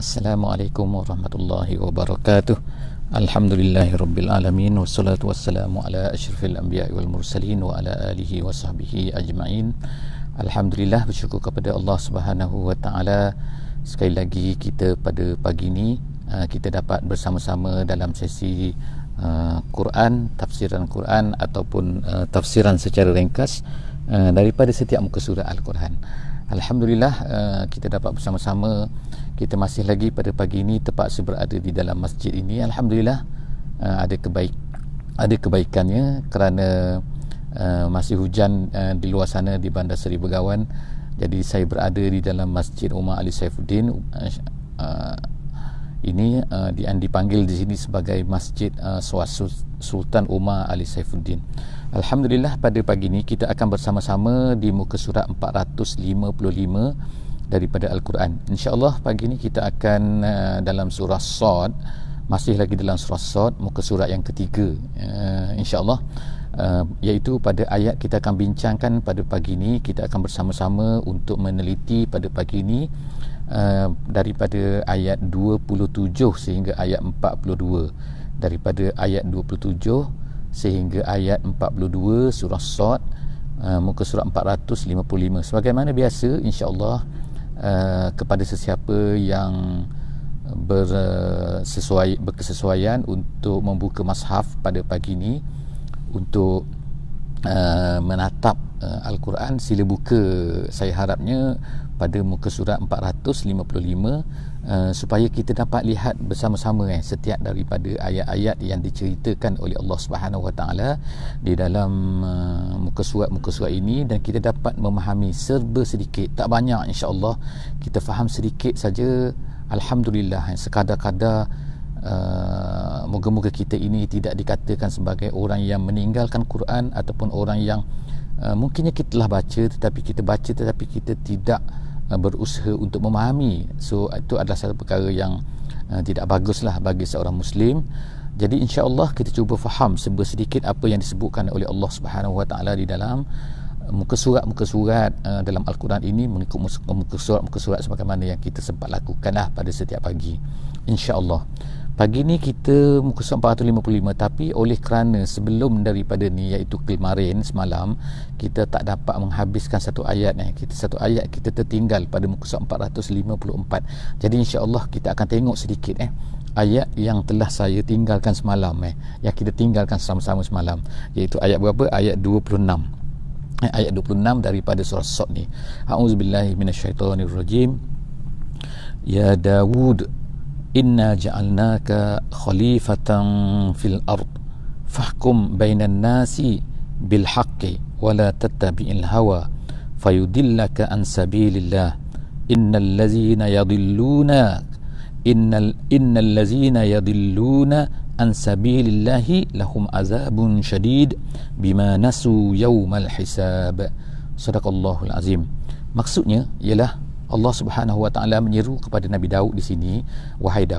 Assalamualaikum warahmatullahi wabarakatuh. Alhamdulillahirabbil alamin wassalatu wassalamu ala asyrafil anbiya'i wal mursalin wa ala alihi wa sahbihi ajma'in. Alhamdulillah, bersyukur kepada Allah Subhanahu wa taala. Sekali lagi kita pada pagi ini kita dapat bersama-sama dalam sesi Quran, tafsiran Quran ataupun tafsiran secara ringkas daripada setiap muka surah Al-Quran. Alhamdulillah, kita dapat bersama-sama. Kita masih lagi pada pagi ini terpaksa berada di dalam masjid ini. Alhamdulillah, ada kebaikannya kerana masih hujan di luar sana di Bandar Seri Begawan. Jadi saya berada di dalam Masjid Umar Ali Saifuddin. Ini dipanggil di sini sebagai Masjid Sultan Umar Ali Saifuddin. Alhamdulillah, pada pagi ini kita akan bersama-sama di muka surat 455 daripada Al-Quran. InsyaAllah pagi ini kita akan dalam surah Sad, masih lagi dalam surah Sad, muka surat yang ketiga, InsyaAllah, iaitu pada ayat kita akan bincangkan pada pagi ini. Kita akan bersama-sama untuk meneliti pada pagi ini daripada ayat 27 sehingga ayat 42. Daripada ayat 27 sehingga ayat 42 surah Sad, muka surat 455. Sebagaimana biasa, insya-Allah, kepada sesiapa yang berkesesuaian untuk membuka mushaf pada pagi ini untuk menatap Al-Quran, sila buka. Saya harapnya pada muka surat 455 supaya kita dapat lihat bersama-sama setiap daripada ayat-ayat yang diceritakan oleh Allah Subhanahu Wa Taala di dalam muka surat ini, dan kita dapat memahami serba sedikit, tak banyak, insya-Allah kita faham sedikit saja. Alhamdulillah, sekadar-kadar. Moga-moga kita ini tidak dikatakan sebagai orang yang meninggalkan Quran ataupun orang yang mungkinnya kita telah baca tetapi kita tidak berusaha untuk memahami. So itu adalah satu perkara yang tidak baguslah bagi seorang Muslim. Jadi insya-Allah kita cuba faham sedikit apa yang disebutkan oleh Allah Subhanahu Wa Taala di dalam muka surat dalam Al-Quran ini, mengikut muka surat sebagaimana yang kita sempat lakukanlah pada setiap pagi. InsyaAllah pagi ni kita muka surat 455, tapi oleh kerana sebelum daripada ni, iaitu kemarin semalam, kita tak dapat menghabiskan satu ayat kita tertinggal pada muka surat 454. Jadi insya-Allah kita akan tengok sedikit ayat yang telah saya tinggalkan semalam, yang kita tinggalkan sama-sama semalam, iaitu ayat berapa? Ayat 26. Ayat 26 daripada surah Sad ni. A'udzubillahi minasyaitonirrajim. Ya Dawud, inna ja'alnaka khalifatan fil ard fahkum bainan nasi bil haqqi wa la tattabi'il hawa fayudillaka an sabilillah innal ladzina yadhilluna an sabilillahi lahum azabun syadid bima nasu yaumal hisab. Sadaqallahul azim. Maksudnya ialah Allah Subhanahu Wa Taala menyeru kepada Nabi Daud di sini, wahai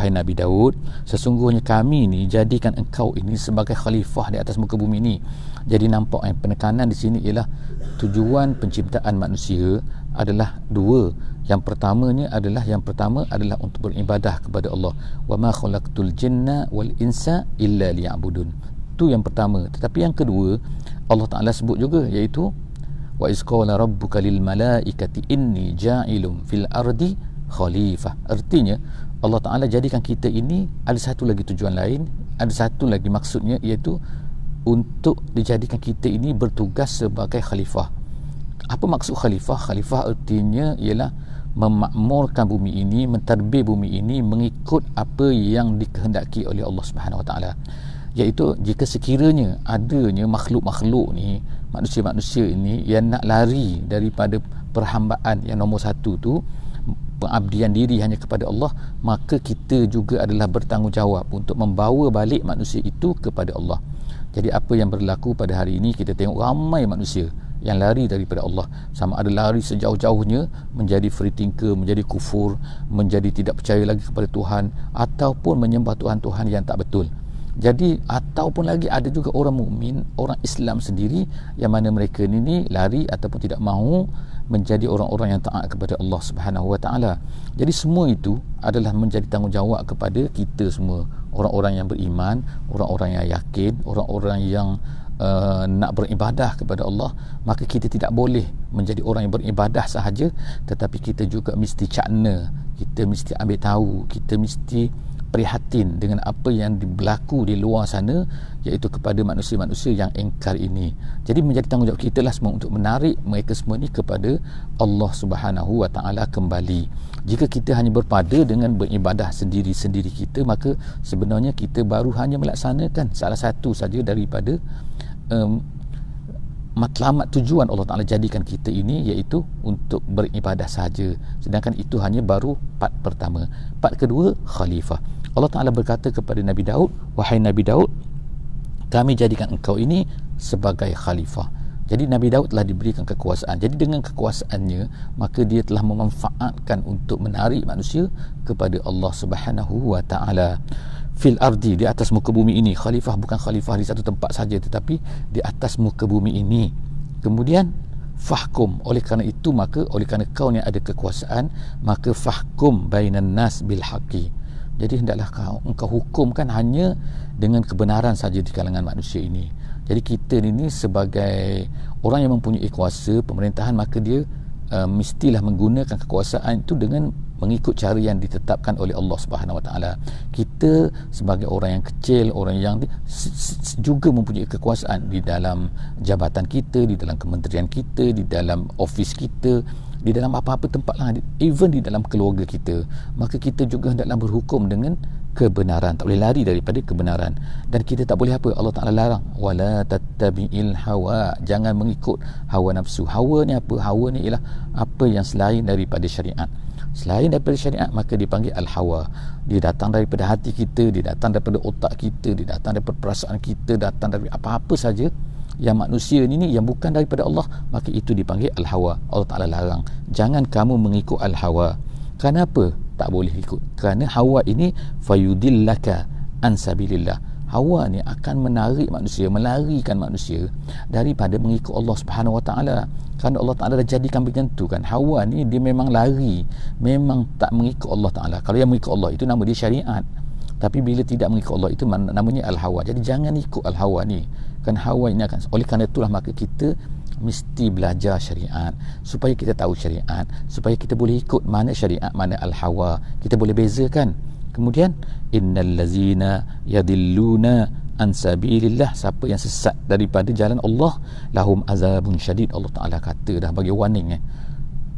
Nabi Daud, sesungguhnya kami ni jadikan engkau ini sebagai khalifah di atas muka bumi ini. Jadi nampak penekanan di sini ialah tujuan penciptaan manusia adalah dua. Yang pertama adalah untuk beribadah kepada Allah. Wa ma khalaqtul jinna wal insa illa liya'budun. Itu yang pertama. Tetapi yang kedua Allah Taala sebut juga, iaitu wa iz qala rabbuka lil malaikati inni ja'ilun fil ardi khalifah. Artinya Allah Taala jadikan kita ini, ada satu lagi tujuan lain, ada satu lagi maksudnya, iaitu untuk dijadikan kita ini bertugas sebagai khalifah. Apa maksud khalifah? Khalifah artinya ialah memakmurkan bumi ini, mentadbir bumi ini mengikut apa yang dikehendaki oleh Allah Subhanahu Wa Taala. Iaitu jika sekiranya adanya makhluk-makhluk ni, manusia-manusia ini yang nak lari daripada perhambaan yang nombor satu tu, pengabdian diri hanya kepada Allah, maka kita juga adalah bertanggungjawab untuk membawa balik manusia itu kepada Allah. Jadi apa yang berlaku pada hari ini, kita tengok ramai manusia yang lari daripada Allah, sama ada lari sejauh-jauhnya menjadi free thinker, menjadi kufur, menjadi tidak percaya lagi kepada Tuhan, ataupun menyembah Tuhan-Tuhan yang tak betul. Jadi ataupun lagi ada juga orang mukmin, orang Islam sendiri, yang mana mereka ni lari ataupun tidak mahu menjadi orang-orang yang taat kepada Allah Subhanahu wa taala. Jadi semua itu adalah menjadi tanggungjawab kepada kita semua, orang-orang yang beriman, orang-orang yang yakin, orang-orang yang nak beribadah kepada Allah. Maka kita tidak boleh menjadi orang yang beribadah sahaja, tetapi kita juga mesti cakna, kita mesti ambil tahu, kita mesti prihatin dengan apa yang berlaku di luar sana, iaitu kepada manusia-manusia yang engkar ini. Jadi menjadi tanggungjawab kita lah semua untuk menarik mereka semua ni kepada Allah Subhanahu wa taala kembali. Jika kita hanya berpada dengan beribadah sendiri-sendiri kita, maka sebenarnya kita baru hanya melaksanakan salah satu saja daripada matlamat tujuan Allah Ta'ala jadikan kita ini, iaitu untuk beribadah saja. Sedangkan itu hanya baru part pertama. Part kedua, khalifah. Allah Ta'ala berkata kepada Nabi Daud, wahai Nabi Daud, kami jadikan engkau ini sebagai khalifah. Jadi Nabi Daud telah diberikan kekuasaan. Jadi dengan kekuasaannya, maka dia telah memanfaatkan untuk menarik manusia kepada Allah Subhanahu wa Ta'ala. Fil ardi, di atas muka bumi ini. Khalifah bukan khalifah di satu tempat saja, tetapi di atas muka bumi ini. Kemudian fahkum, oleh kerana itu, maka oleh kerana kau ni ada kekuasaan, maka fahkum bainan nas bil haqqi. Jadi hendaklah engkau hukumkan hanya dengan kebenaran saja di kalangan manusia ini. Jadi kita ini sebagai orang yang mempunyai kuasa pemerintahan, maka dia mestilah menggunakan kekuasaan itu dengan mengikut cara yang ditetapkan oleh Allah Subhanahu Wa Taala. Kita sebagai orang yang kecil, orang yang juga mempunyai kekuasaan di dalam jabatan kita, di dalam kementerian kita, di dalam office kita, di dalam apa-apa tempat lah, even di dalam keluarga kita. Maka kita juga hendaklah berhukum dengan kebenaran, tak boleh lari daripada kebenaran. Dan kita tak boleh apa, Allah Ta'ala larang, wala tattabi'il hawa, jangan mengikut hawa nafsu. Hawa ni apa? Hawa ni ialah apa yang selain daripada syariat. Selain daripada syariat, maka dipanggil al-hawa. Dia datang daripada hati kita, dia datang daripada otak kita, dia datang daripada perasaan kita, datang daripada apa-apa saja yang manusia ni yang bukan daripada Allah, maka itu dipanggil al-hawa. Allah Ta'ala larang, jangan kamu mengikut al-hawa. Kenapa tak boleh ikut? Kerana hawa ini fayudillaka an sabilillah. Hawa ni akan menarik manusia, melarikan manusia daripada mengikut Allah Subhanahu Wa Taala. Kerana Allah Ta'ala dah jadikan macam tu kan. Hawa ni dia memang lari, memang tak mengikut Allah Ta'ala. Kalau yang mengikut Allah itu nama dia syariat. Tapi bila tidak mengikut Allah itu namanya al-hawa. Jadi jangan ikut al-hawa ni. Kan hawa ini akan, oleh kerana itulah maka kita mesti belajar syariat supaya kita tahu syariat, supaya kita boleh ikut mana syariat, mana al-hawa, kita boleh bezakan. Kemudian innal ladzina yadilluna an sabilillah, siapa yang sesat daripada jalan Allah, lahum azabun syadid. Allah Ta'ala kata dah bagi warning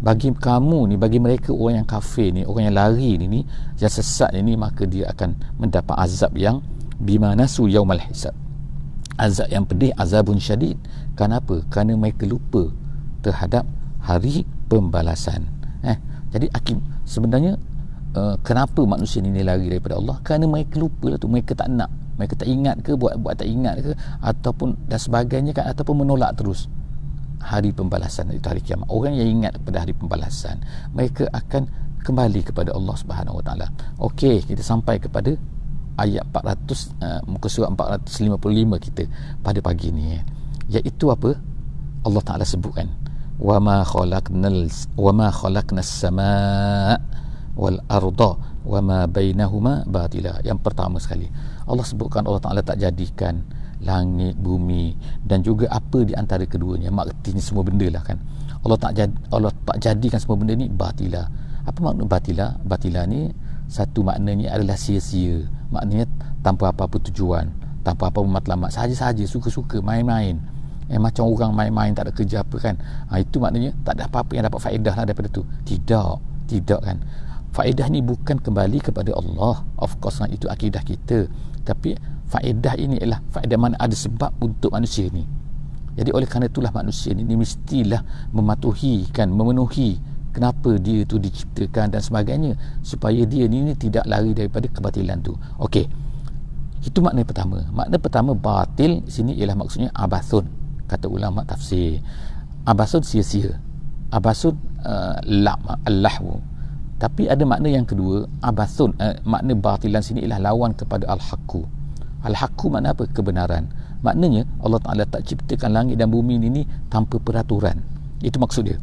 bagi kamu ni, bagi mereka orang yang kafir ni, orang yang lari ni yang sesat ni, maka dia akan mendapat azab yang bima nasu yaumal hisab, azab yang pedih, azabun syadid. Kenapa? Kerana mereka lupa terhadap hari pembalasan. Jadi sebenarnya kenapa manusia ni lari daripada Allah? Kerana mereka lupa lah tu, mereka tak nak, mereka tak ingat ke, buat tak ingat ke, ataupun dan sebagainya kan, ataupun menolak terus hari pembalasan, itu hari kiamat. Orang yang ingat pada hari pembalasan, mereka akan kembali kepada Allah Subhanahu Wa Taala. Okey, kita sampai kepada ayat 400, muka surat 455 kita pada pagi ni, iaitu apa? Allah Ta'ala sebutkan wa ma khalaqnas samaa wal arda wa ma bainahuma batila. Yang pertama sekali Allah sebutkan, Allah Ta'ala tak jadikan langit, bumi dan juga apa di antara keduanya, maknanya semua benda lah kan. Allah tak jadikan semua benda ni batila. Apa makna batila? Batila ni satu maknanya adalah sia-sia, maknanya tanpa apa-apa tujuan, tanpa apa-apa matlamat, sahaja-sahaja, suka-suka, main-main. Macam orang main-main tak ada kerja apa kan, itu maknanya tak ada apa-apa yang dapat faedah lah daripada tu. Tidak kan. Faedah ni bukan kembali kepada Allah, of course lah, itu akidah kita. Tapi faedah ini ialah faedah mana ada sebab untuk manusia ni. Jadi oleh kerana itulah manusia ni mestilah mematuhi kan, memenuhi kenapa dia tu diciptakan dan sebagainya, supaya dia ni tidak lari daripada kebatilan tu. Okey, itu makna pertama. Makna pertama batil sini ialah maksudnya abathun, kata ulama tafsir. Abathun sia-sia, abathun lahwu. Tapi ada makna yang kedua, abathun, makna batilan sini ialah lawan kepada al-haqqu. Al-haqqu makna apa? Kebenaran. Maknanya Allah Ta'ala tak ciptakan langit dan bumi ini tanpa peraturan. Itu maksud dia.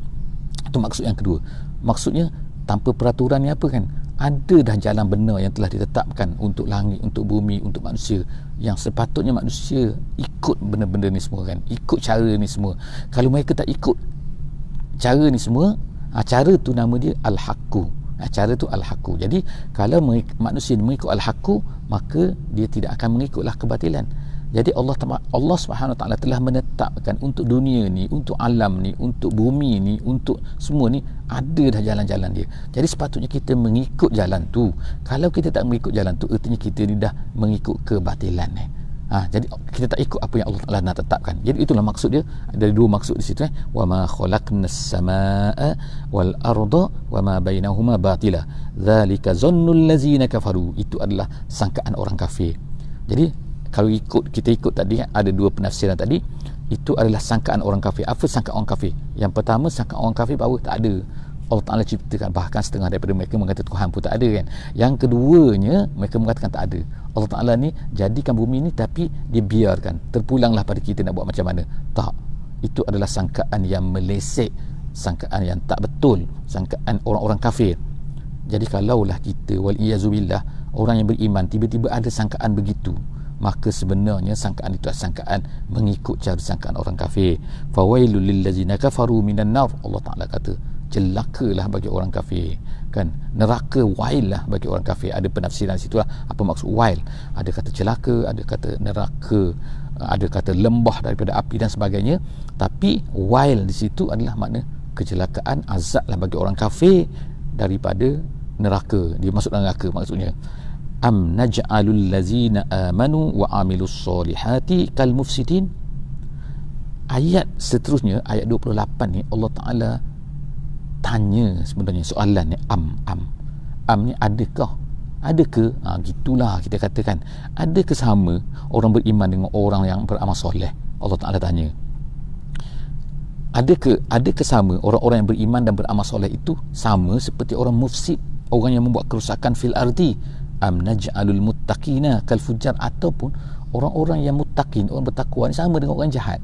Itu maksud yang kedua. Maksudnya tanpa peraturan ni apa kan? Ada dah jalan benar yang telah ditetapkan untuk langit, untuk bumi, untuk manusia, yang sepatutnya manusia ikut benda-benda ni semua kan, ikut cara ni semua. Kalau mereka tak ikut cara ni semua, cara tu nama dia al-haqqu. Cara tu al-haqqu. Jadi kalau manusia mengikut al-haqqu, maka dia tidak akan mengikutlah kebatilan. Jadi Allah Subhanahu Wa Taala telah menetapkan untuk dunia ni, untuk alam ni, untuk bumi ni, untuk semua ni ada dah jalan-jalan dia. Jadi sepatutnya kita mengikut jalan tu. Kalau kita tak mengikut jalan tu, artinya kita ni dah mengikut kebatilan ni. Jadi kita tak ikut apa yang Allah Taala nak tetapkan. Jadi itulah maksud dia. Ada dua maksud di situ wa ma khalaqnas samaa wal arda wa ma bainahuma batila. Dzalika zannul ladzina kafaru. Itu adalah sangkaan orang kafir. Jadi kalau kita ikut tadi, ada dua penafsiran tadi, itu adalah sangkaan orang kafir. Apa sangkaan orang kafir? Yang pertama, sangkaan orang kafir bahawa tak ada, Allah Ta'ala ciptakan, bahkan setengah daripada mereka mengatakan Tuhan pun tak ada kan. Yang keduanya, mereka mengatakan tak ada. Allah Ta'ala ni jadikan bumi ni tapi dia biarkan, terpulanglah pada kita nak buat macam mana. Tak, itu adalah sangkaan yang melesek, sangkaan yang tak betul, sangkaan orang-orang kafir. Jadi kalaulah kita wal-iyazubillah, orang yang beriman tiba-tiba ada sangkaan begitu, maka sebenarnya sangkaan itu adalah sangkaan mengikut cara sangkaan orang kafir. Fawailul lillazina kafaru minan nar. Allah Taala kata, celakalah bagi orang kafir kan, neraka wail lah bagi orang kafir. Ada penafsiran situlah apa maksud wail. Ada kata celaka, ada kata neraka, ada kata lembah daripada api dan sebagainya. Tapi wail di situ adalah makna kecelakaan, azab lah bagi orang kafir daripada neraka. Dia masuk dalam neraka maksudnya. Am naj'alul lazina amanu wa amilus solihati kal mufsidin. Ayat seterusnya, ayat 28 ni, Allah Ta'ala tanya sebenarnya soalan ni, am ni adakah, gitulah kita katakan, adakah sama orang beriman dengan orang yang beramal soleh? Allah Ta'ala tanya, adakah sama orang-orang yang beriman dan beramal soleh itu sama seperti orang mufsid, orang yang membuat kerusakan fil ardi? Am naj'alul muttaqina kal fujjar. Ataupun orang-orang yang muttaqin, orang bertakwa ni sama dengan orang jahat.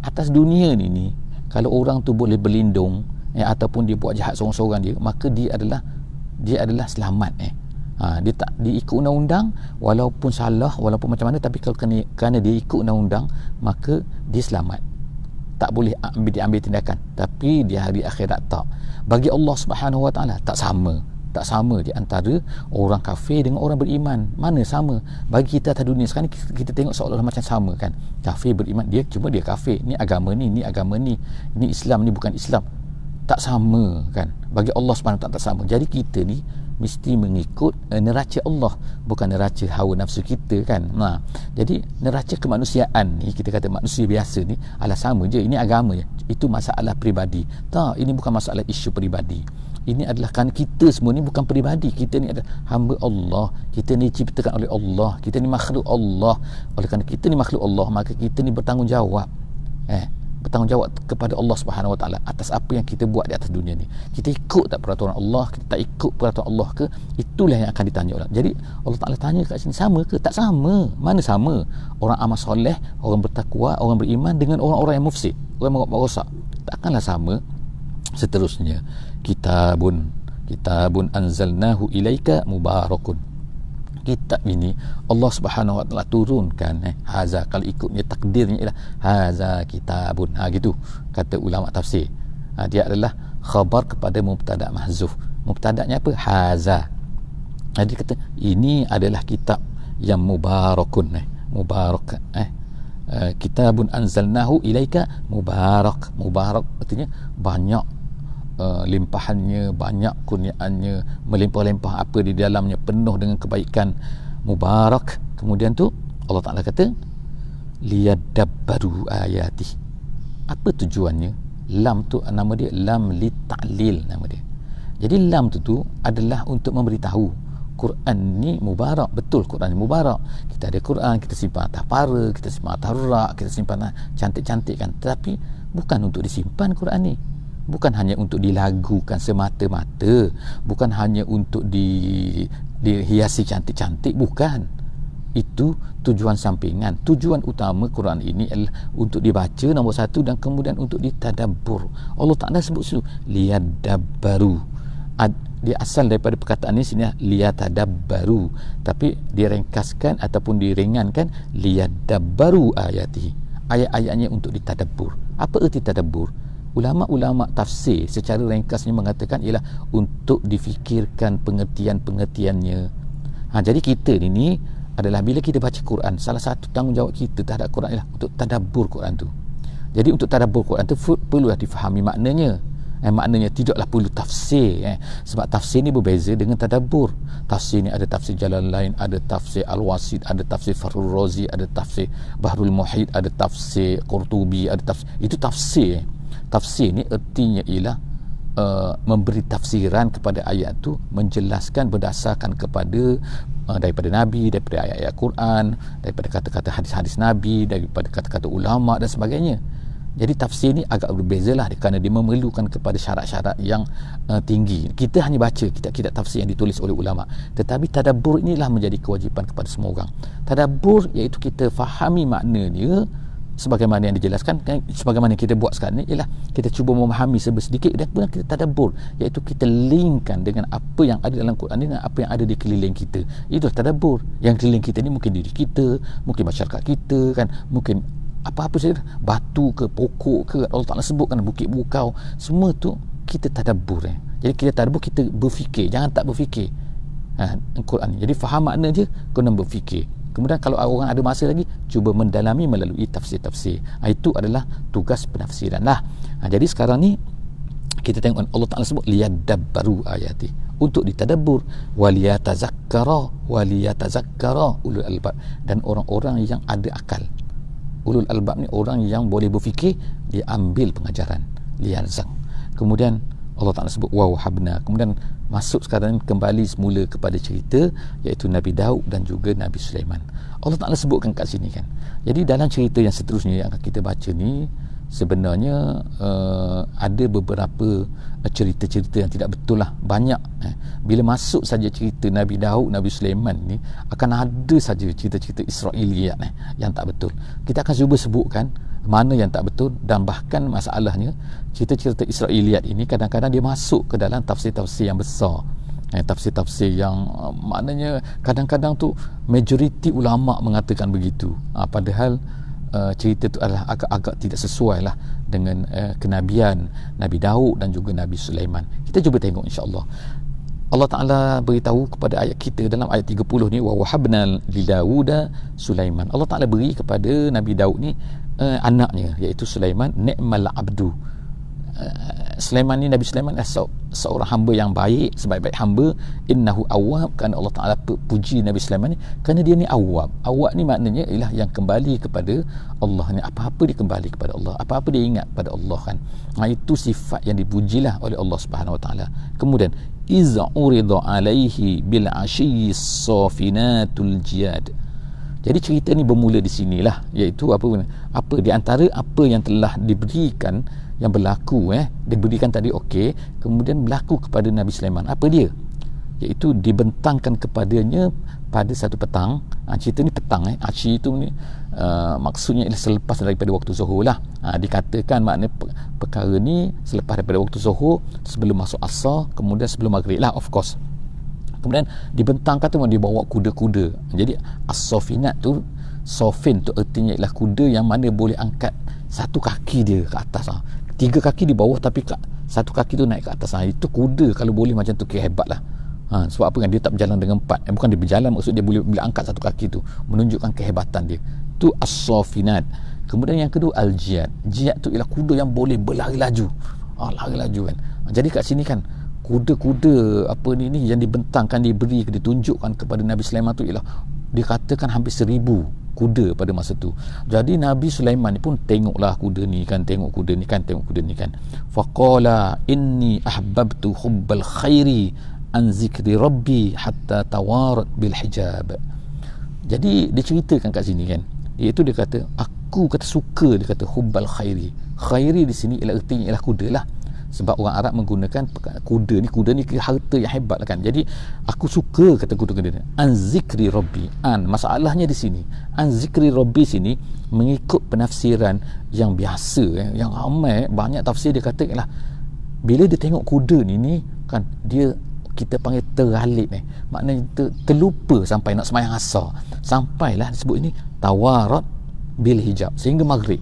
Atas dunia ni kalau orang tu boleh berlindung ataupun dia buat jahat seorang-seorang dia, maka dia adalah selamat. Dia tak diikut undang-undang, walaupun salah, walaupun macam mana, tapi kalau kerana dia ikut undang-undang, maka dia selamat, tak boleh diambil tindakan. Tapi di hari akhirat tak. Bagi Allah Subhanahu Wa Taala tak sama di antara orang kafir dengan orang beriman. Mana sama? Bagi kita atas dunia sekarang kita tengok seolah-olah macam sama kan. Kafir beriman, dia kafir, ni agama ni agama ni, ini Islam ni bukan Islam. Tak sama kan. Bagi Allah SWT tak sama. Jadi kita ni mesti mengikut neraca Allah, bukan neraca hawa nafsu kita kan. Jadi neraca kemanusiaan ni, kita kata manusia biasa ni adalah sama je, ini agama je. Itu masalah peribadi. Tak, ini bukan masalah isu peribadi. Ini adalah kerana kita semua ni bukan peribadi. Kita ni adalah hamba Allah. Kita ni diciptakan oleh Allah. Kita ni makhluk Allah. Oleh kerana kita ni makhluk Allah, maka kita ni bertanggungjawab. Bertanggungjawab kepada Allah Subhanahu Wa Taala atas apa yang kita buat di atas dunia ni. Kita ikut tak peraturan Allah, kita tak ikut peraturan Allah ke? Itulah yang akan ditanya orang. Jadi Allah Taala tanya kat sini, sama ke? Tak sama. Mana sama? Orang amal soleh, orang bertakwa, orang beriman dengan orang-orang yang mufsid, orang yang merosak. Takkanlah sama. Seterusnya, kitabun anzalnahu ilaika mubarakun. Kitab ini Allah Subhanahu Wa Taala turunkan, haza, kalau ikutnya takdirnya ialah haza kitabun, gitu kata ulama tafsir. Dia adalah khabar kepada mubtada mahzuf. Mubtadanya apa? Haza. Dia kata ini adalah kitab yang mubarakun, mubarak. Kitabun anzalnahu ilaika mubarak. Mubarak artinya banyak limpahannya, banyak kurniaannya, melimpah-limpah apa di dalamnya, penuh dengan kebaikan, mubarak. Kemudian tu Allah Ta'ala kata liyadabbaru ayati. Apa tujuannya? Lam tu nama dia lam li ta'lil, nama dia. Jadi lam tu adalah untuk memberitahu Quran ni mubarak. Betul, Quran ni mubarak. Kita ada Quran, kita simpan atas para, kita simpan atas rak, kita simpan cantik-cantik kan. Tapi bukan untuk disimpan Quran ni. Bukan hanya untuk dilagukan semata-mata, bukan hanya untuk dihiasi cantik-cantik, bukan. itu tujuan sampingan. Tujuan utama Quran ini adalah untuk dibaca, nombor satu, dan kemudian untuk ditadabbur. Allah Ta'ala sebut situ liyadabbaru. Dia asal daripada perkataan ini sini liyatadabbaru, tapi diringkaskan ataupun diringankan liyadabbaru ayatihi. Ayat-ayatnya untuk ditadabbur. Apa erti tadabbur? Ulama-ulama tafsir secara ringkasnya mengatakan ialah untuk difikirkan pengertian-pengertiannya. Jadi kita ni adalah bila kita baca Quran, salah satu tanggungjawab kita terhadap Quran ialah untuk tadabbur Quran tu. Jadi untuk tadabbur Quran tu perlulah difahami maknanya. Maknanya tidaklah perlu tafsir, sebab tafsir ni berbeza dengan tadabbur. Tafsir ni ada tafsir Jalalain, ada tafsir Al-Wasit, ada tafsir Fakhrul Razi, ada tafsir Bahrul Muhit, ada tafsir Qurtubi, ada tafsir. Itu tafsir. Tafsir ni ertinya ialah memberi tafsiran kepada ayat tu, menjelaskan berdasarkan kepada daripada Nabi, daripada ayat-ayat Quran, daripada kata-kata hadis-hadis Nabi, daripada kata-kata ulama dan sebagainya. Jadi tafsir ni agak berbeza lah, kerana dia memerlukan kepada syarat-syarat yang tinggi. Kita hanya baca kitab-kitab tafsir yang ditulis oleh ulama, tetapi tadabbur inilah menjadi kewajipan kepada semua orang. Tadabbur iaitu kita fahami maknanya sebagaimana yang dijelaskan, sebagaimana kita buat sekarang ni ialah kita cuba memahami sedikit dan kemudian kita tadabbur, iaitu kita linkkan dengan apa yang ada dalam Quran ni dengan apa yang ada di keliling kita. Itulah tadabbur. Yang keliling kita ni mungkin diri kita, mungkin masyarakat kita kan, mungkin apa-apa saja, batu ke pokok ke, Allah Ta'ala sebutkan bukit bukau, semua tu kita tadabbur. Jadi kita tadabbur, kita berfikir, jangan tak berfikir Quran ni. Jadi faham makna je, kena berfikir. Kemudian kalau orang ada masa lagi, cuba mendalami melalui tafsir-tafsir. Itu adalah tugas penafsiran lah. Jadi sekarang ni kita tengok Allah Ta'ala sebut liyadabbaru ayati, untuk ditadabbur, waliyatazakkara ulul albab, dan orang-orang yang ada akal. Ulul albab ni orang yang boleh berfikir, dia ambil pengajaran liyarzang. Kemudian Allah Ta'ala sebut wahabna. Kemudian masuk sekarang kembali semula kepada cerita, iaitu Nabi Daud dan juga Nabi Sulaiman. Allah Ta'ala sebutkan kat sini kan. Jadi dalam cerita yang seterusnya yang akan kita baca ni, sebenarnya ada beberapa cerita-cerita yang tidak betul lah, banyak. Bila masuk saja cerita Nabi Daud, Nabi Sulaiman ni, akan ada saja cerita-cerita Israiliyat yang tak betul. Kita akan cuba sebutkan mana yang tak betul, dan bahkan masalahnya cerita-cerita Israiliyat ini kadang-kadang dia masuk ke dalam tafsir-tafsir yang besar, tafsir-tafsir yang maknanya kadang-kadang tu majoriti ulama mengatakan begitu, padahal cerita itu adalah agak-agak tidak sesuai lah dengan kenabian Nabi Daud dan juga Nabi Sulaiman. Kita cuba tengok insya-Allah. Allah Ta'ala beritahu kepada ayat kita dalam ayat 30 ni, wa wahabna li Dawuda Sulaiman. Allah Ta'ala beri kepada Nabi Daud ni anaknya, iaitu Sulaiman, ni'mal abdu. Sulaiman ni, Nabi Sulaiman seorang hamba yang baik, sebaik-baik hamba. Innahu awwab, kerana Allah Ta'ala puji Nabi Sulaiman ni kerana dia ni awwab. Awwab ni maknanya ialah yang kembali kepada Allah ni, apa-apa dia kembali kepada Allah, apa-apa dia ingat pada Allah kan. Itu sifat yang dipujilah oleh Allah Subhanahu Wa Ta'ala. Kemudian iza urida alaihi bil ashyi safinatul jiyad. Jadi cerita ni bermula di sinilah, iaitu apa di antara apa yang telah diberikan, yang berlaku diberikan tadi, okey, kemudian berlaku kepada Nabi Sulaiman. Apa dia? Iaitu dibentangkan kepadanya pada satu petang. Cerita ni petang, Aci itu ni maksudnya ialah selepas daripada waktu zuhur lah. Dikatakan makna perkara ni selepas daripada waktu zuhur, sebelum masuk asar, kemudian sebelum maghrib lah, of course. Kemudian dibentangkan tu dibawa kuda-kuda. Jadi as-safinat tu, sofin tu artinya ialah kuda yang mana boleh angkat satu kaki dia ke atas, tiga kaki di bawah tapi satu kaki tu naik ke atas. Itu kuda kalau boleh macam tu, kira hebat lah. Sebab apa kan, dia tak berjalan dengan empat, bukan dia berjalan, maksud dia boleh angkat satu kaki tu, menunjukkan kehebatan dia. Tu as-safinat. Kemudian yang kedua al-jiyad. Jiyad tu ialah kuda yang boleh berlari laju, lari laju kan. Jadi kat sini kan kuda-kuda apa ni yang dibentangkan, ditunjukkan kepada Nabi Sulaiman tu ialah dikatakan hampir 1000 kuda pada masa tu. Jadi Nabi Sulaiman ni pun tengoklah kuda ni kan, tengok kuda ni kan. Faqala inni ahbabtu hubbal khairi an zikri rabbi hatta tawarat bil hijab. Jadi diceritakan kat sini kan, iaitu dia kata, aku suka, dia kata hubbal khairi. Khairi di sini ialah artinya ialah kuda lah. Sebab orang Arab menggunakan kuda ni harta yang hebat lah kan. Jadi aku suka kata kuda-kuda ni. An zikri rabbi. Masalahnya di sini. An zikri rabbi sini mengikut penafsiran yang biasa, yang ramai, banyak tafsir dia kata lah, bila dia tengok kuda ni kan, dia kita panggil teralik maknanya terlupa sampai nak sembahyang asar, sampailah disebut ini tawarat bil hijab sehingga maghrib.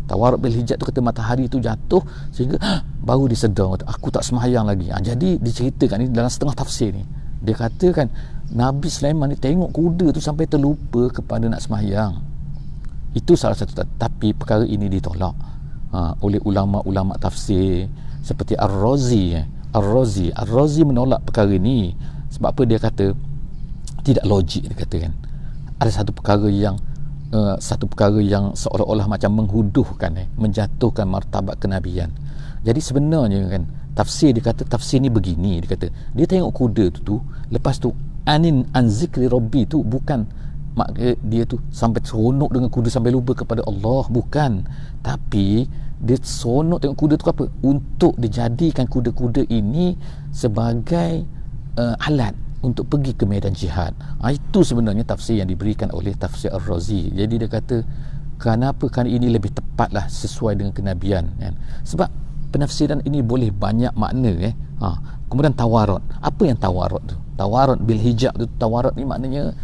Tawarat bil hijab tu kata matahari tu jatuh sehingga baru disedar aku tak sembahyang lagi. Jadi diceritakan ni dalam setengah tafsir ni, dia katakan Nabi Sulaiman ni tengok kuda tu sampai terlupa kepada nak sembahyang. Itu salah satu. Tapi perkara ini ditolak oleh ulama-ulama tafsir seperti Ar-Razi. Ar-Razi menolak perkara ini. Sebab apa? Dia kata tidak logik, dia kata kan. Ada satu perkara yang seolah-olah macam menghuduhkan, menjatuhkan martabat kenabian. Jadi sebenarnya kan, tafsir dia kata, tafsir ni begini, dia kata dia tengok kuda tu lepas tu an zikri rabbi tu bukan mak dia tu sampai seronok dengan kuda sampai lupa kepada Allah, bukan. Tapi dia seronok tengok kuda tu apa? Untuk dijadikan kuda-kuda ini sebagai alat untuk pergi ke medan jihad. Itu sebenarnya tafsir yang diberikan oleh tafsir Ar-Razi. Jadi dia kata kenapa kan ini lebih tepatlah sesuai dengan kenabian kan? Sebab penafsiran ini boleh banyak makna Kemudian tawarat. Apa yang tawarat tu? Tawarat bil hijab tu, tawarat ni maknanya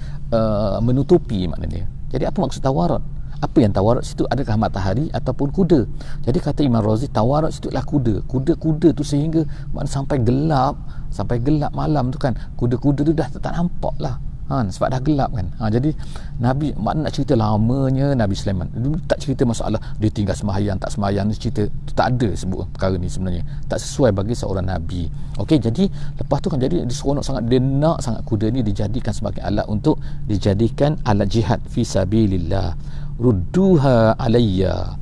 menutupi maknanya. Jadi apa maksud tawarat? Apa yang tawarat situ? Adakah matahari ataupun kuda? Jadi kata Imam Razi, tawarat situ adalah kuda. Kuda-kuda tu sehingga sampai gelap malam tu kan, kuda-kuda tu dah tak nampak lah sebab dah gelap kan. Jadi Nabi makna nak cerita lamanya Nabi Sulaiman, tak cerita masalah dia tinggal sembahyang tak sembahyang, cerita tak ada sebut perkara ni, sebenarnya tak sesuai bagi seorang Nabi. Okey, jadi lepas tu kan, jadi dia seronok sangat, dia nak sangat kuda ni dijadikan sebagai alat untuk dijadikan alat jihad fi sabilillah. Rudduha alayya.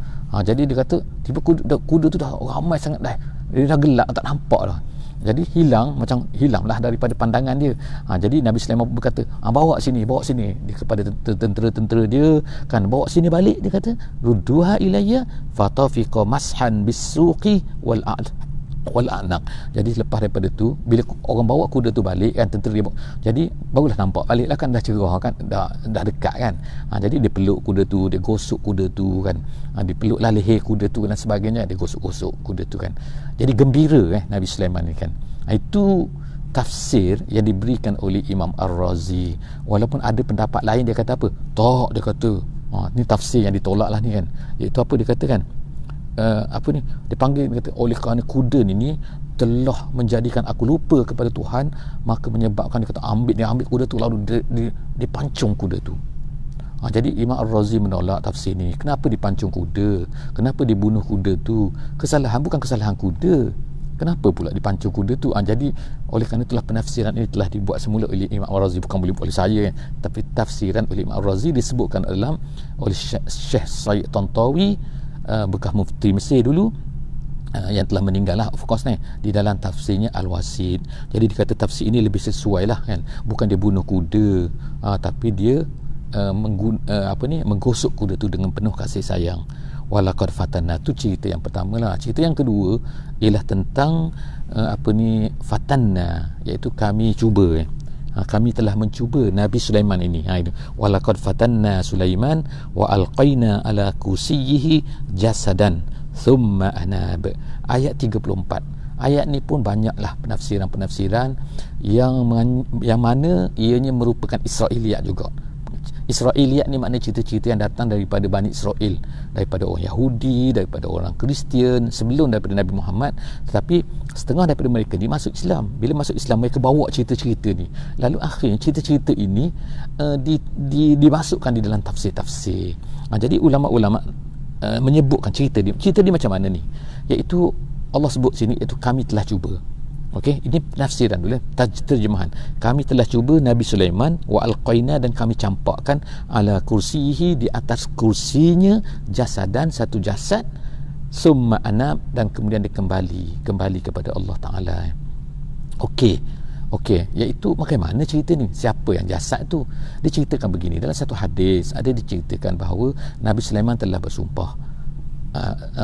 Jadi dia kata tiba kuda tu dah ramai sangat dah, dia dah gelap tak nampak dah. Jadi hilanglah daripada pandangan dia. Jadi Nabi Sulaiman berkata, bawa sini dia kepada tentera-tentera dia kan, bawa sini balik, dia kata rudduha ilayya fatafiqa mashan bisuqi wal a'naq. Jadi lepas daripada tu, bila orang bawa kuda tu balik kan, tentera dia jadi barulah nampak balik lah kan, dah cerah kan, dah dekat kan. Jadi dia peluk kuda tu, dia gosok kuda tu kan, dia peluklah leher kuda tu dan sebagainya, dia gosok-gosok kuda tu kan. Jadi gembira Nabi Sulaiman ni kan. Itu tafsir yang diberikan oleh Imam Ar-Razi. Walaupun ada pendapat lain, dia kata apa? Tak, dia kata ni tafsir yang ditolak lah ni kan. Iaitu apa dia kata kan, dia panggil, dia kata oleh kerana kuda ni telah menjadikan aku lupa kepada Tuhan, maka menyebabkan dia kata ambil kuda tu lalu dia pancung kuda tu. Jadi Imam Ar-Razi menolak tafsir ni. Kenapa dipancung kuda? Kenapa dibunuh kuda tu? Kesalahan bukan kesalahan kuda. Kenapa pula dipancung kuda tu? Jadi oleh kerana itulah penafsiran ini telah dibuat semula oleh Imam Ar-Razi, bukan boleh oleh saya tapi tafsiran oleh Imam Ar-Razi disebutkan dalam oleh Syekh Said Tantawi, bekas mufti Mesir dulu, yang telah meninggal lah, of course ni, di dalam tafsirnya Al-Wasid. Jadi dia kata tafsir ini lebih sesuai lah kan, bukan dia bunuh kuda, tapi dia menggosok kuda tu dengan penuh kasih sayang. Walaqad fatanna, tu cerita yang pertama lah. Cerita yang kedua ialah tentang fatanna, iaitu kami cuba kami telah mencuba Nabi Sulaiman ini. Walaqad fatanna Sulaiman wa alqaina ala kursiyyihi jasadan thumma anab. Ayat 34. Ayat ni pun banyaklah penafsiran-penafsiran yang mana ianya merupakan Israiliyat juga. Israiliyat ni maknanya cerita-cerita yang datang daripada Bani Israel, daripada orang Yahudi, daripada orang Kristian sebelum daripada Nabi Muhammad. Tetapi setengah daripada mereka ni masuk Islam. Bila masuk Islam, mereka bawa cerita-cerita ni, lalu akhirnya cerita-cerita ini dimasukkan di dalam tafsir-tafsir. Jadi ulama-ulama menyebutkan cerita dia macam mana ni, iaitu Allah sebut sini, iaitu kami telah cuba. Okey, ini penafsiran dulu, terjemahan. Kami telah cuba Nabi Sulaiman wa alqaina, dan kami campakkan ala kursihi, di atas kursinya, jasadan, satu jasad, summa anab, dan kemudian dia kembali kepada Allah Taala. Okey, iaitu bagaimana cerita ni? Siapa yang jasad tu? Diceritakan begini, dalam satu hadis ada diceritakan bahawa Nabi Sulaiman telah bersumpah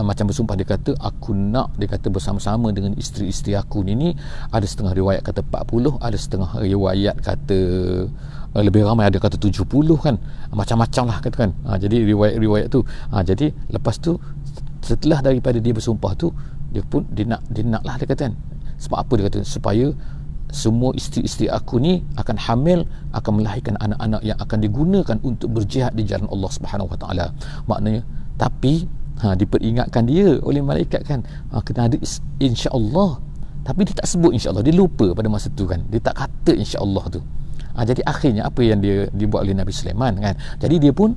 macam bersumpah, dia kata aku nak, dia kata bersama-sama dengan isteri-isteri aku ni. Ada setengah riwayat kata 40, ada setengah riwayat kata lebih ramai, ada kata 70 kan, macam-macam lah kata kan. Jadi riwayat-riwayat tu, jadi lepas tu setelah daripada dia bersumpah tu, dia pun dia nak lah, dia kata kan. Sebab apa dia kata? Supaya semua isteri-isteri aku ni akan hamil, akan melahirkan anak-anak yang akan digunakan untuk berjihad di jalan Allah Subhanahu Wa Taala. Maknanya, tapi diperingatkan dia oleh malaikat kan, kena ada insya-Allah. Tapi dia tak sebut insya-Allah, dia lupa pada masa tu kan. Dia tak kata insya-Allah tu. Jadi akhirnya apa yang dia dibuat oleh Nabi Sulaiman kan. Jadi dia pun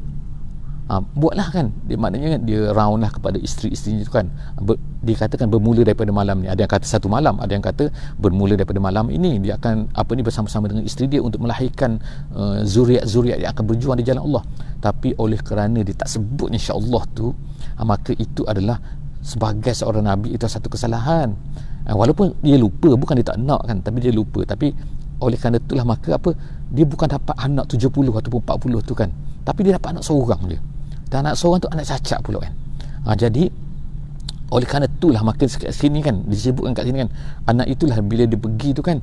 buatlah kan, dia maknanya dia round lah kepada isteri-isterinya tu kan. Dikatakan bermula daripada malam ni, ada yang kata satu malam, ada yang kata bermula daripada malam ini dia akan bersama-sama dengan isteri dia untuk melahirkan zuriat-zuriat yang akan berjuang di jalan Allah. Tapi oleh kerana dia tak sebut insya-Allah tu, maka itu adalah sebagai seorang Nabi itu satu kesalahan. Walaupun dia lupa, bukan dia tak nak kan, tapi dia lupa. Tapi oleh kerana itulah maka dia bukan dapat anak 70 ataupun 40 tu kan, tapi dia dapat anak seorang je. Dan anak seorang tu anak cacat pula kan. Jadi oleh kerana itulah maka sini kan disebutkan kat sini kan, anak itulah bila dia pergi tu kan,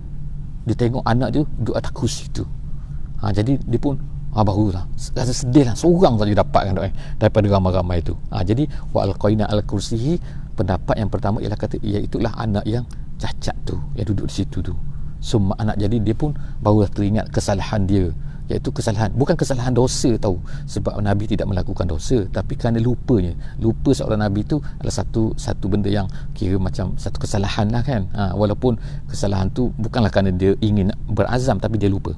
dia tengok anak tu duduk atas kursi tu. Jadi dia pun barulah rasa sedih lah, seorang saja dapat kan daripada ramai-ramai tu. Jadi wa alqaina al kursihi, pendapat yang pertama ialah kata iaitulah anak yang cacat tu yang duduk di situ tu. Semua anak, jadi dia pun baru teringat kesalahan dia, iaitu kesalahan, bukan kesalahan dosa tahu, sebab Nabi tidak melakukan dosa, tapi kerana lupa seorang Nabi tu adalah satu benda yang kira macam satu kesalahan lah kan. Walaupun kesalahan tu bukanlah kerana dia ingin berazam, tapi dia lupa.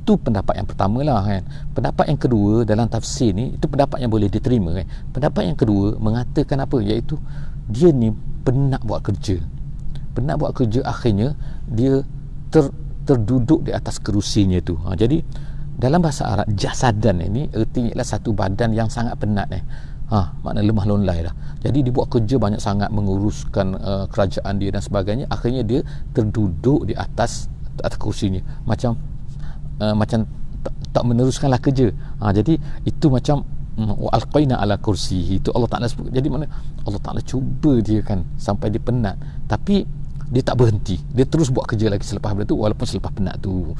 Itu pendapat yang pertama lah kan. Pendapat yang kedua dalam tafsir ni, itu pendapat yang boleh diterima kan. Pendapat yang kedua mengatakan apa, iaitu dia ni penat buat kerja, akhirnya dia terduduk di atas kerusinya tu. Jadi dalam bahasa Arab, jasadan ini artinya adalah satu badan yang sangat penat makna lemah lonlai lah. Jadi dia buat kerja banyak sangat, menguruskan kerajaan dia dan sebagainya, akhirnya dia terduduk di atas kerusinya, macam tak meneruskanlah kerja. Jadi itu macam alqaina ala kursi, itu Allah Taala sebut. Jadi mana Allah Taala cuba dia kan sampai dia penat, tapi dia tak berhenti, dia terus buat kerja lagi selepas itu, walaupun selepas penat tu.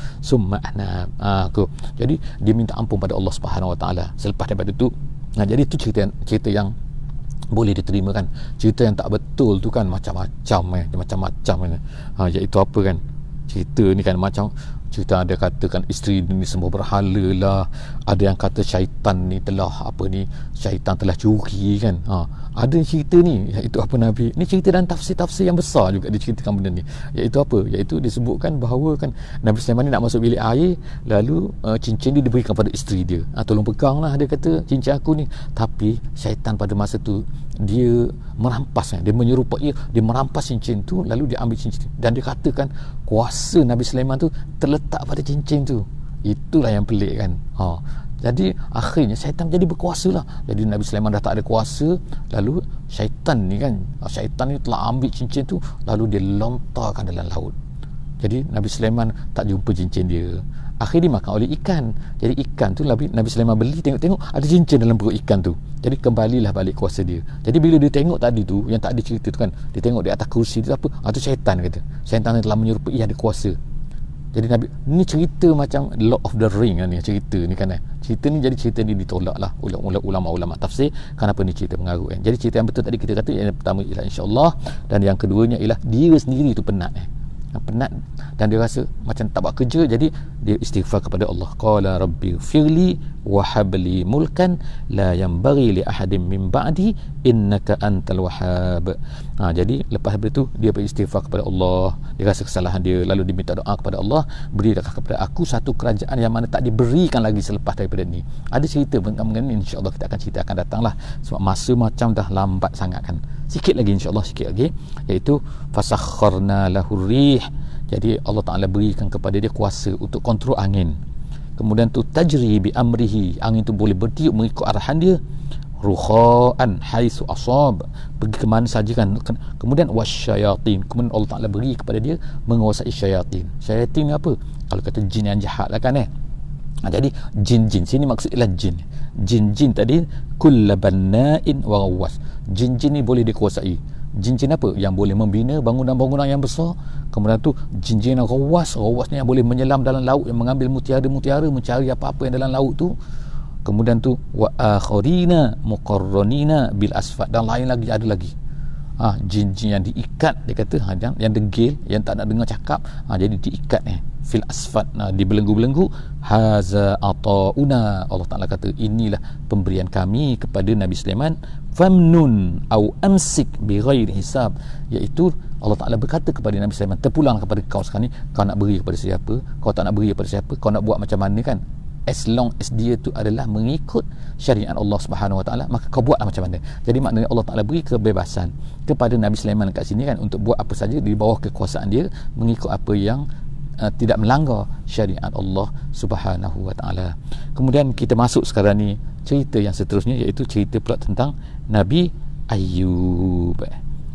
Jadi dia minta ampun pada Allah Subhanahu Wa Taala selepas daripada itu. Jadi itu cerita yang boleh diterima kan. Cerita yang tak betul tu kan macam-macam iaitu apa kan, cerita ni kan macam cerita ada katakan isteri ni semua berhala lah, ada yang kata syaitan telah curi kan. Ada cerita ni, iaitu apa, Nabi ni cerita dan tafsir-tafsir yang besar juga diceritakan benda ni, iaitu apa, iaitu disebutkan bahawa kan Nabi Sulaiman ni nak masuk bilik air, lalu cincin dia diberikan pada isteri dia. Tolong pegang lah, dia kata, cincin aku ni. Tapi syaitan pada masa tu dia merampas, dia menyerupai, dia merampas cincin tu, lalu dia ambil cincin tu, dan dia katakan kuasa Nabi Sulaiman tu terletak pada cincin tu. Itulah yang pelik kan. Jadi akhirnya syaitan jadi berkuasa lah. Jadi Nabi Sulaiman dah tak ada kuasa, lalu syaitan ni telah ambil cincin tu, lalu dia lontarkan dalam laut. Jadi Nabi Sulaiman tak jumpa cincin dia, akhirnya dimakan oleh ikan. Jadi ikan tu Nabi Sulaiman beli, tengok ada cincin dalam perut ikan tu. Jadi kembalilah balik kuasa dia. Jadi bila dia tengok tadi tu, yang tak ada cerita tu kan, dia tengok di atas kursi tu apa, tu syaitan kata. Syaitan telah menyerupai ada kuasa. Jadi Nabi ni cerita macam Lord of the Ring ni, cerita ni kan. Cerita ni, jadi cerita ni ditolak lah oleh ulama-ulama tafsir. Kenapa ni cerita mengarut kan. Jadi cerita yang betul tadi kita kata, yang pertama ialah insya-Allah, dan yang keduanya ialah dia sendiri tu penat dan dia rasa macam tak buat kerja. Jadi dia istighfar kepada Allah, qala rabbi firli wa habli mulkan la yanbaghi li ahadin min ba'di innaka antal wahhab. Jadi lepas itu dia beristighfar kepada Allah, dia rasa kesalahan dia, lalu dia minta doa kepada Allah, berilah kepada aku satu kerajaan yang mana tak diberikan lagi selepas daripada ni. Ada cerita mengenai insya-Allah, kita akan cerita akan datanglah, sebab masa macam dah lambat sangat kan. Sikit lagi insya-Allah, iaitu fasakharna lahur rih. Jadi Allah Taala berikan kepada dia kuasa untuk kontrol angin. Kemudian tu tajri bi amrihi, angin tu boleh bertiup mengikut arahan dia. Rukha'an haitsu asab, pergi ke mana saja kan. Kemudian wasyayatin, kemudian Allah Taala beri kepada dia menguasai syayatin. Syayatin ni apa? Kalau kata jin yang jahat lah kan Jadi jin-jin sini maksud ialah jin. Jin-jin tadi kullabanna'in wa ghawwas. Jin-jin ni boleh dikuasai. Jin-jin apa? Yang boleh membina bangunan-bangunan yang besar. Kemudian tu jin-jin yang ghawwas. Ghawwas ni yang boleh menyelam dalam laut, yang mengambil mutiara-mutiara, mencari apa-apa yang dalam laut tu. Kemudian tu wa akharina muqarranina bil asfad, dan lain lagi, ada lagi. Jin-jin yang diikat, dia kata yang degil, yang tak nak dengar cakap, jadi diikat fil asfad, dibelenggu-belenggu. Haza atauna, Allah Taala kata inilah pemberian kami kepada Nabi Sulaiman. Famnun au amsik bi ghairi hisab, iaitu Allah Taala berkata kepada Nabi Sulaiman, terpulang kepada kau sekarang ni, kau nak beri kepada siapa, kau tak nak beri kepada siapa, kau nak buat macam mana kan, as long as dia tu adalah mengikut syariat Allah Subhanahu Wa Taala, maka kau buatlah macam mana. Jadi maknanya Allah Taala beri kebebasan kepada Nabi Sulaiman kat sini kan, untuk buat apa saja di bawah kekuasaan dia, mengikut apa yang tidak melanggar syariat Allah Subhanahu Wa Taala. Kemudian kita masuk sekarang ni cerita yang seterusnya, iaitu cerita pula tentang Nabi Ayub.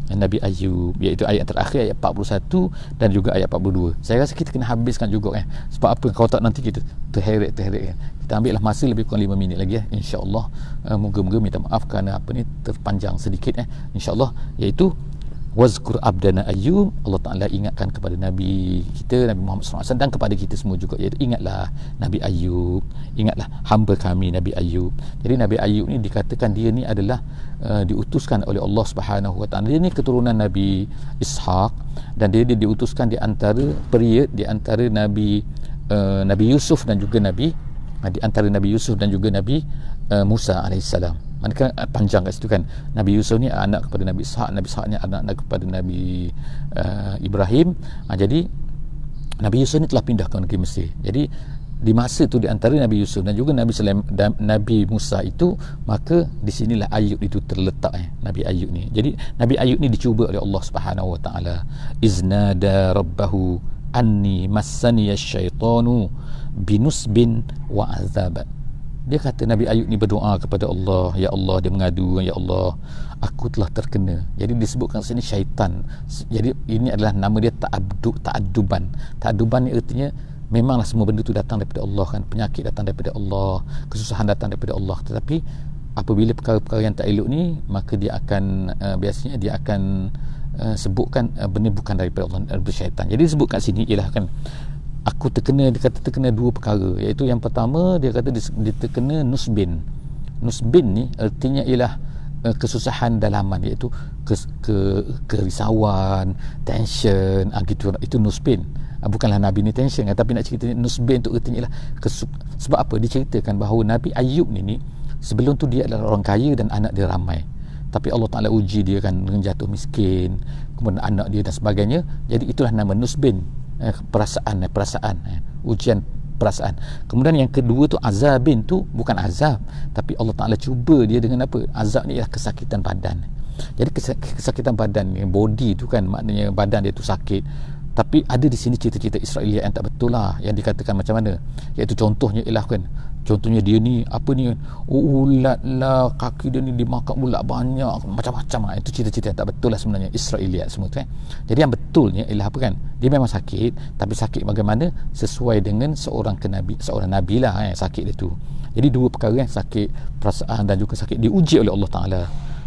Nabi Ayub, iaitu ayat terakhir, ayat 41 dan juga ayat 42. Saya rasa kita kena habiskan juga sebab apa, kalau tak nanti kita terheret kan. Kita ambil lah masa lebih kurang 5 minit lagi insya-Allah. Moga-moga, minta maaf kerana apa ni terpanjang sedikit insya-Allah. Iaitu wazkur abdana Ayub, Allah Ta'ala ingatkan kepada Nabi kita, Nabi Muhammad SAW, dan kepada kita semua juga, iaitu ingatlah Nabi Ayub, ingatlah hamba kami Nabi Ayub. Jadi Nabi Ayub ni dikatakan dia ni adalah diutuskan oleh Allah Subhanahu Wa Ta'ala. Dia ni keturunan Nabi Ishaq, dan dia diutuskan di antara period di antara Nabi Yusuf dan juga Nabi Musa alaihissalam. Manakala panjang kat situ kan, Nabi Yusuf ni anak kepada Nabi Ishaq, Nabi Ishaq ni anak kepada Nabi Ibrahim. Jadi Nabi Yusuf ni telah pindah ke negeri Mesir. Jadi di masa tu, di antara Nabi Yusuf dan juga Nabi Sulaiman dan Nabi Musa itu, maka di sinilah Ayub itu terletak Nabi Ayub ni. Jadi Nabi Ayub ni dicuba oleh Allah Subhanahu Wa Taala. Iznada rabbahu anni massani asyaitanu binusbin wa azab. Dia kata Nabi Ayub ni berdoa kepada Allah, ya Allah, dia mengadu, ya Allah, aku telah terkena. Jadi disebutkan sini syaitan. Jadi ini adalah nama dia ta'adduban. Ta'adduban ni artinya memanglah semua benda tu datang daripada Allah kan, penyakit datang daripada Allah, kesusahan datang daripada Allah. Tetapi apabila perkara-perkara yang tak elok ni, maka dia akan biasanya dia akan sebutkan benda bukan daripada Allah, daripada syaitan. Jadi disebutkan sini ialah kan, aku dia kata terkena dua perkara, iaitu yang pertama dia kata dia terkena nusbin. Nusbin ni artinya ialah kesusahan dalaman, iaitu kerisauan, tension, gitu. Itu nusbin. Bukanlah Nabi ni tension kan, tapi nak cerita nusbin tu artinya ialah sebab apa, diceritakan bahawa Nabi Ayub ni sebelum tu dia adalah orang kaya dan anak dia ramai, tapi Allah Ta'ala uji dia kan dengan jatuh miskin, kemudian anak dia dan sebagainya. Jadi itulah nama nusbin, perasaan, ujian perasaan. Kemudian yang kedua tu azabin, tu bukan azab, tapi Allah Ta'ala cuba dia dengan apa? Azab ni ialah kesakitan badan. Jadi kesakitan badan ni, body tu kan, maknanya badan dia tu sakit. Tapi ada di sini cerita-cerita Israeliat yang tak betul lah, yang dikatakan macam mana, iaitu contohnya ialah kan, contohnya dia ni apa ni, ulat lah, kaki dia ni dimakan ulat banyak, macam-macam lah. Itu cerita-cerita yang tak betul lah sebenarnya, Israeliat semua tu kan. Jadi yang betulnya ialah apa kan, dia memang sakit, tapi sakit bagaimana, sesuai dengan seorang nabi lah sakit dia tu. Jadi dua perkara sakit perasaan dan juga sakit diuji oleh Allah Ta'ala.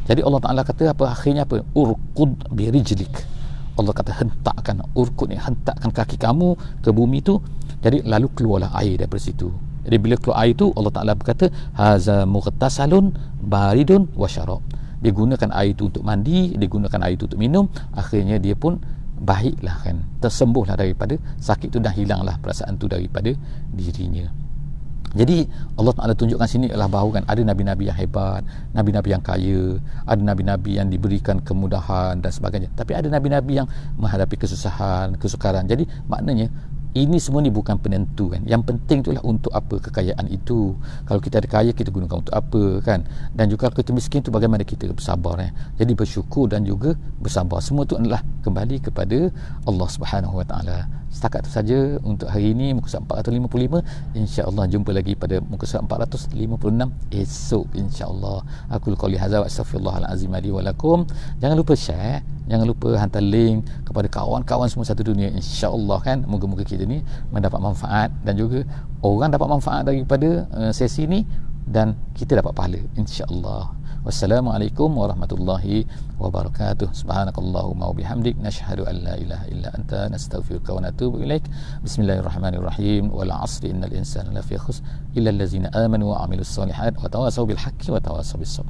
Jadi Allah Ta'ala kata apa akhirnya, apa, urqud birijlik, Allah kata hentakkan, urqud ni hentakkan kaki kamu ke bumi tu. Jadi lalu keluarlah air daripada situ. Jadi bila keluar air tu, Allah Ta'ala berkata haza mughtasalun baridun wa syarab. Dia gunakan air itu untuk mandi, dia gunakan air itu untuk minum. Akhirnya dia pun baiklah kan, tersembuhlah daripada sakit tu dan hilanglah perasaan tu daripada dirinya. Jadi Allah Ta'ala tunjukkan sini adalah bahawa kan ada nabi-nabi yang hebat, nabi-nabi yang kaya, ada nabi-nabi yang diberikan kemudahan dan sebagainya, tapi ada nabi-nabi yang menghadapi kesusahan, kesukaran. Jadi maknanya ini semua ni bukan penentu kan. Yang penting itulah untuk apa kekayaan itu. Kalau kita ada kaya, kita gunakan untuk apa kan. Dan juga kalau kita miskin tu bagaimana kita bersabar Jadi bersyukur dan juga bersabar. Semua itu adalah kembali kepada Allah Subhanahu Wa Taala. Setakat itu saja untuk hari ini, muka surat 455. InsyaAllah jumpa lagi pada muka surat 456 esok insyaAllah. Aku qauli hadza wa astaghfirullahalazim li wa lakum. Jangan lupa share, Jangan lupa hantar link kepada kawan-kawan semua satu dunia, insya-Allah kan. Moga-moga kita ni mendapat manfaat dan juga orang dapat manfaat daripada sesi ni dan kita dapat pahala, insya-Allah. Wassalamualaikum warahmatullahi wabarakatuh. Subhanakallahumma wa bihamdik, nashhadu an la ilaha illa anta, nastaghfiruka wa natubu ilaik. Bismillahirrahmanirrahim. Wal 'asri innal insana lafi khusr illa allazina amanu wa 'amilus solihat wa tawasaw bil haqqi wa tawasaw bis sabr.